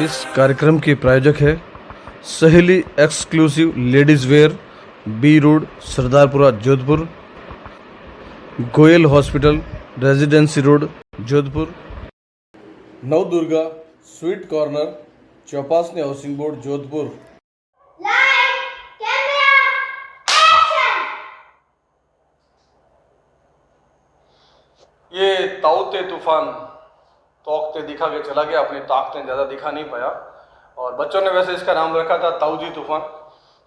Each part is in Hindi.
इस कार्यक्रम के प्रायोजक है Saheli exclusive ladies wear, B road, Sardarpura, Jodhpur, Goyal hospital, residency road, Jodhpur, Navdurga sweet corner, Chopasni housing board, Jodhpur. ये ताऊते तूफान तोकते दिखा के चला गया, अपनी ताकतें ज़्यादा दिखा नहीं पाया और बच्चों ने वैसे इसका नाम रखा था ताऊजी तूफान।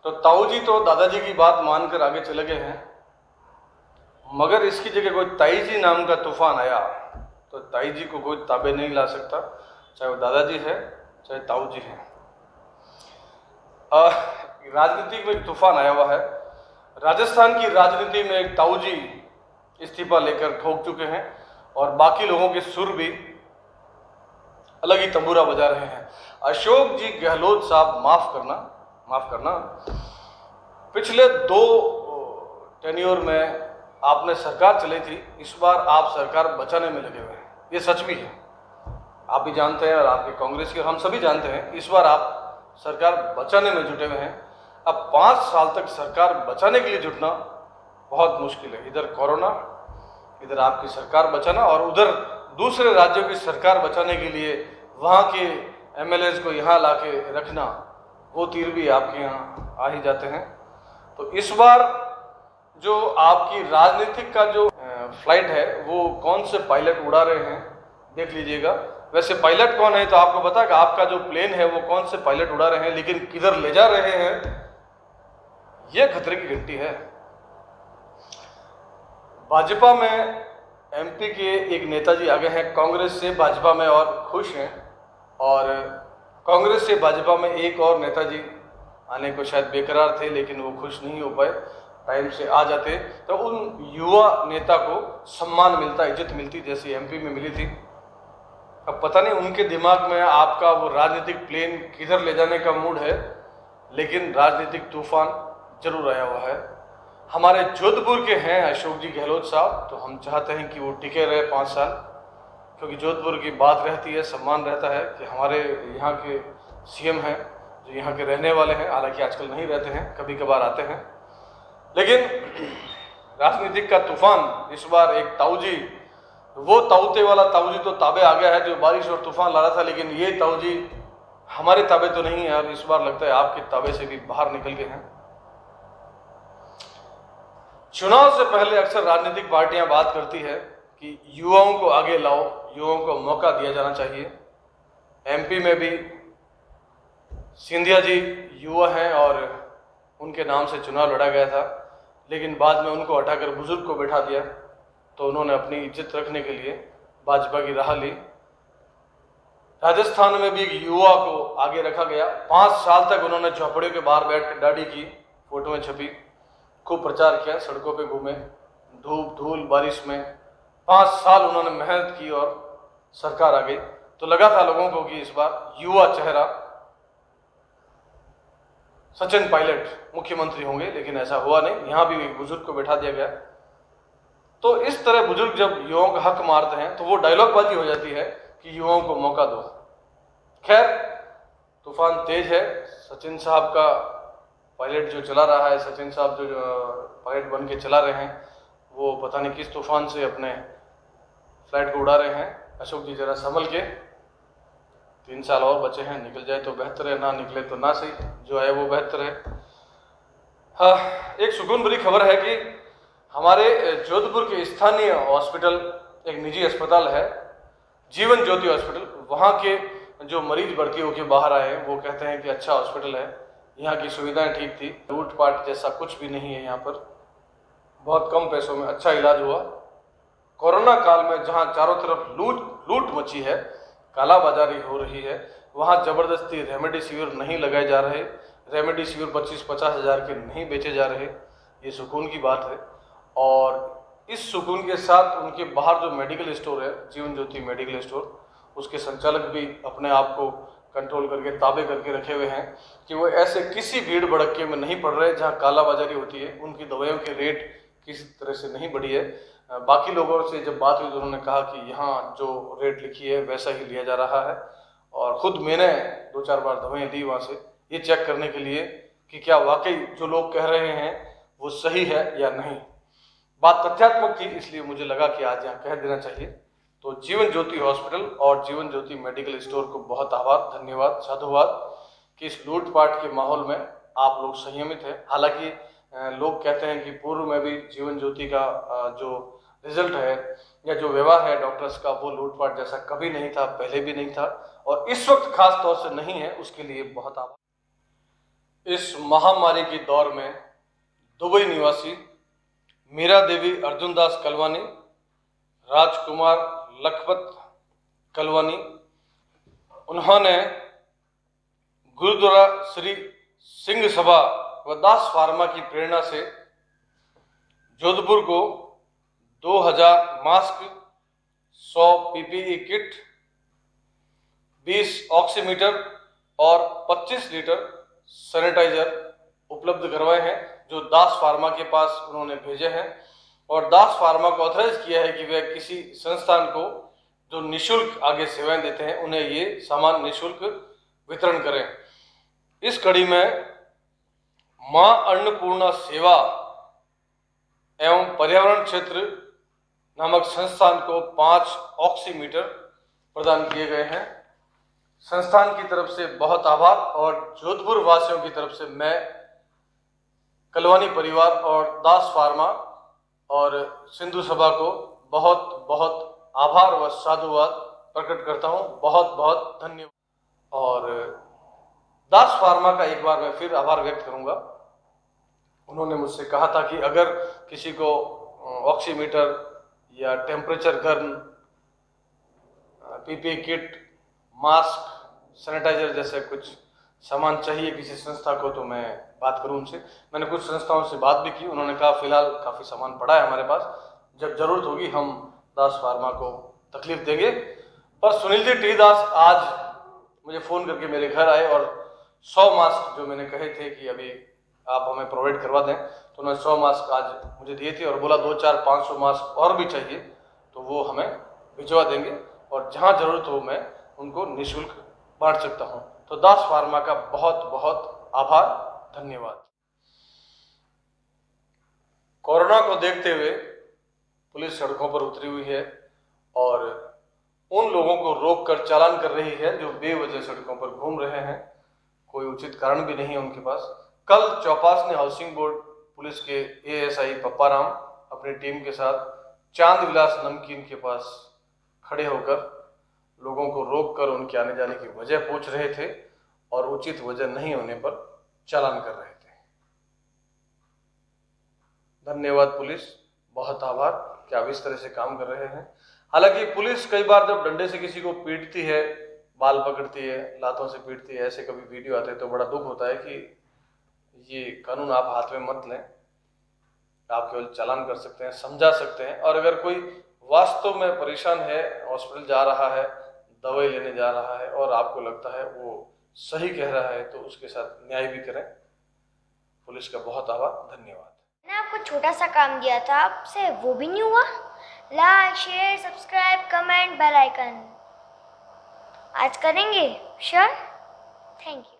तो ताऊजी तो दादाजी की बात मानकर आगे चले गए हैं, मगर इसकी जगह कोई ताईजी नाम का तूफान आया तो ताईजी को कोई ताबे नहीं ला सकता, चाहे वो दादाजी है चाहे ताऊजी है। राजनीति में एक तूफान आया हुआ है। राजस्थान की राजनीति में एक ताऊजी इस्तीफा लेकर ठोक चुके हैं और बाकी लोगों के सुर भी अलग ही तंबूरा बजा रहे हैं। अशोक जी गहलोत साहब, माफ करना, पिछले 2 टेन्योर में आपने सरकार चलाई थी, इस बार आप सरकार बचाने में लगे हुए हैं, ये सच भी है। आप भी जानते हैं और आपके कांग्रेस के हम सभी जानते हैं, इस बार आप सरकार बचाने में जुटे हुए हैं। अब 5 साल तक सरकार बचाने के लिए जुटना बहुत मुश्किल है। इधर कोरोना, इधर आपकी सरकार बचाना और उधर दूसरे राज्यों की सरकार बचाने के लिए वहाँ के एमएलएज को यहाँ लाके रखना, वो तीर भी आपके यहाँ आ ही जाते हैं। तो इस बार जो आपकी राजनीतिक का जो फ्लाइट है वो कौन से पायलट उड़ा रहे हैं देख लीजिएगा। वैसे पायलट कौन है तो आपको पता है कि आपका जो प्लेन है वो कौन से पायलट उड़ा रहे हैं, लेकिन किधर ले जा रहे हैं ये खतरे की घंटी है। भाजपा में एमपी के एक नेताजी आगे हैं कांग्रेस से भाजपा में और खुश हैं, और कांग्रेस से भाजपा में एक और नेताजी आने को शायद बेकरार थे, लेकिन वो खुश नहीं हो पाए। टाइम से आ जाते तो उन युवा नेता को सम्मान मिलता, इज्जत मिलती जैसी एमपी में मिली थी। अब पता नहीं उनके दिमाग में आपका वो राजनीतिक प्लेन किधर ले जाने का मूड है, लेकिन राजनीतिक तूफान जरूर आया हुआ है। हमारे जोधपुर के हैं अशोक जी गहलोत साहब, तो हम चाहते हैं कि वो टिके रहे 5 साल, क्योंकि जोधपुर की बात रहती है, सम्मान रहता है कि हमारे यहाँ के सीएम हैं जो यहाँ के रहने वाले हैं। हालांकि आजकल नहीं रहते हैं, कभी कभार आते हैं, लेकिन राजनीतिक का तूफान इस बार एक ताऊजी, वो ताऊते वाला ताऊजी तो ताबे आ गया है जो बारिश और तूफान ला रहा था, लेकिन ये ताऊजी हमारे ताबे तो नहीं है और इस बार लगता है आपके ताबे से भी बाहर निकल गए हैं। चुनाव से पहले अक्सर राजनीतिक पार्टियां बात करती है कि युवाओं को आगे लाओ, युवाओं को मौका दिया जाना चाहिए। एमपी में भी सिंधिया जी युवा हैं और उनके नाम से चुनाव लड़ा गया था, लेकिन बाद में उनको हटाकर बुजुर्ग को बैठा दिया, तो उन्होंने अपनी इज्जत रखने के लिए भाजपा की राह ली। राजस्थान में भी एक युवा को आगे रखा गया। 5 साल तक उन्होंने झोपड़ियों के बाहर बैठ कर दाढ़ी की, फोटो में छपी, खूब प्रचार किया, सड़कों पे घूमे, धूप धूल बारिश में 5 साल उन्होंने मेहनत की और सरकार आ गई। तो लगा था लोगों को कि इस बार युवा चेहरा सचिन पायलट मुख्यमंत्री होंगे, लेकिन ऐसा हुआ नहीं। यहाँ भी एक बुजुर्ग को बैठा दिया गया। तो इस तरह बुजुर्ग जब युवाओं का हक मारते हैं तो वो डायलॉगबाजी हो जाती है कि युवाओं को मौका दो। खैर, तूफान तेज है। सचिन साहब का पायलट जो चला रहा है, सचिन साहब जो पायलट बन के चला रहे हैं, वो पता नहीं किस तूफान से अपने फ्लाइट को उड़ा रहे हैं। अशोक जी जरा संभल के, 3 साल और बचे हैं, निकल जाए तो बेहतर है, ना निकले तो ना सही, जो है वो बेहतर है। हाँ, एक सुकून भरी खबर है कि हमारे जोधपुर के स्थानीय हॉस्पिटल, एक निजी अस्पताल है जीवन ज्योति हॉस्पिटल, वहाँ के जो मरीज भर्ती होकर बाहर आए हैं वो कहते हैं कि अच्छा हॉस्पिटल है, यहाँ की सुविधाएं ठीक थी, लूटपाट जैसा कुछ भी नहीं है यहाँ पर, बहुत कम पैसों में अच्छा इलाज हुआ। कोरोना काल में जहाँ चारों तरफ लूट मची है, कालाबाजारी हो रही है, वहाँ जबरदस्ती रेमडेसिविर नहीं लगाए जा रहे, रेमडेसिविर 25-50 हज़ार के नहीं बेचे जा रहे, ये सुकून की बात है। और इस सुकून के साथ उनके बाहर जो मेडिकल स्टोर है, जीवन ज्योति मेडिकल स्टोर, उसके संचालक भी अपने आप को कंट्रोल करके, ताबे करके रखे हुए हैं कि वो ऐसे किसी भीड़ भड़के में नहीं पड़ रहे जहाँ कालाबाजारी होती है। उनकी दवाइयों के रेट किसी तरह से नहीं बढ़ी है। बाकी लोगों से जब बात हुई तो उन्होंने कहा कि यहाँ जो रेट लिखी है वैसा ही लिया जा रहा है और ख़ुद मैंने 2-4 बार दवाएं ली वहाँ से, ये चेक करने के लिए कि क्या वाकई जो लोग कह रहे हैं वो सही है या नहीं। बात तथ्यात्मक थी, इसलिए मुझे लगा कि आज यहाँ कह देना चाहिए। तो जीवन ज्योति हॉस्पिटल और जीवन ज्योति मेडिकल स्टोर को बहुत आभार, धन्यवाद, साधुवाद कि इस लूटपाट के माहौल में आप लोग संयमित हैं। हालांकि लोग कहते हैं कि पूर्व में भी जीवन ज्योति का जो रिजल्ट है या जो व्यवहार है डॉक्टर्स का, वो लूटपाट जैसा कभी नहीं था, पहले भी नहीं था और इस वक्त खास तौर से नहीं है, उसके लिए बहुत आभार। इस महामारी के दौर में दुबई निवासी मीरा देवी अर्जुनदास कलवानी, राजकुमार लखपत कलवानी, उन्होंने गुरुद्वारा श्री सिंह सभा व दास फार्मा की प्रेरणा से जोधपुर को 2000 मास्क, 100 पीपीई किट, 20 ऑक्सीमीटर और 25 लीटर सैनिटाइजर उपलब्ध करवाए हैं, जो दास फार्मा के पास उन्होंने भेजे हैं और दास फार्मा को ऑथराइज किया है कि वह किसी संस्थान को जो निशुल्क आगे सेवाएं देते हैं उन्हें ये सामान निशुल्क वितरण करें। इस कड़ी में मां अन्नपूर्णा सेवा एवं पर्यावरण क्षेत्र नामक संस्थान को 5 ऑक्सीमीटर प्रदान किए गए हैं। संस्थान की तरफ से बहुत आभार और जोधपुर वासियों की तरफ से मैं कलवानी परिवार और दास फार्मा और सिंधु सभा को बहुत बहुत आभार व साधुवाद प्रकट करता हूं। बहुत बहुत धन्यवाद। और दास फार्मा का एक बार मैं फिर आभार व्यक्त करूंगा। उन्होंने मुझसे कहा था कि अगर किसी को ऑक्सीमीटर या temperature gun, PPE kit, mask, sanitizer जैसे कुछ सामान चाहिए किसी संस्था को तो मैं बात करूं उनसे। मैंने कुछ संस्थाओं से बात भी की, उन्होंने कहा फिलहाल काफ़ी सामान पड़ा है हमारे पास, जब ज़रूरत होगी हम दास फार्मा को तकलीफ देंगे। पर सुनील जी टी दास आज मुझे फ़ोन करके मेरे घर आए और 100 मास्क जो मैंने कहे थे कि अभी आप हमें प्रोवाइड करवा दें, तो उन्होंने 100 मास्क आज मुझे दिए थे और बोला 2-4-500 मास्क और भी चाहिए तो वो हमें भिजवा देंगे और जहाँ ज़रूरत हो मैं उनको निःशुल्क बांट सकता हूँ। तो दास फार्मा का बहुत बहुत आभार, धन्यवाद। कोरोना को देखते हुए पुलिस सड़कों पर उतरी हुई है और उन लोगों को रोककर चालान कर रही है जो बेवजह सड़कों पर घूम रहे हैं, कोई उचित कारण भी नहीं है उनके पास। कल चौपासने हाउसिंग बोर्ड पुलिस के एएसआई पप्पाराम अपनी टीम के साथ चांद विलास नमकीन के पास खड़े होकर लोगों को रोककर उनके आने जाने की वजह पूछ रहे थे और उचित वजह नहीं होने पर चालान कर रहे थे। धन्यवाद पुलिस, बहुत आभार कि आप इस तरह से काम कर रहे हैं। हालांकि पुलिस कई बार जब डंडे से किसी को पीटती है, बाल पकड़ती है, लातों से पीटती है, ऐसे कभी वीडियो आते हैं तो बड़ा दुख होता है कि ये कानून आप हाथ में मत लें। आप केवल चालान कर सकते हैं, समझा सकते हैं और अगर कोई वास्तव में परेशान है, हॉस्पिटल जा रहा है, दवाई लेने जा रहा है और आपको लगता है वो सही कह रहा है तो उसके साथ न्याय भी करें। पुलिस का बहुत आभार, धन्यवाद। मैंने आपको छोटा सा काम दिया था, आपसे वो भी नहीं हुआ? Like, share, subscribe, comment, bell icon आज करेंगे? श्योर? Thank you.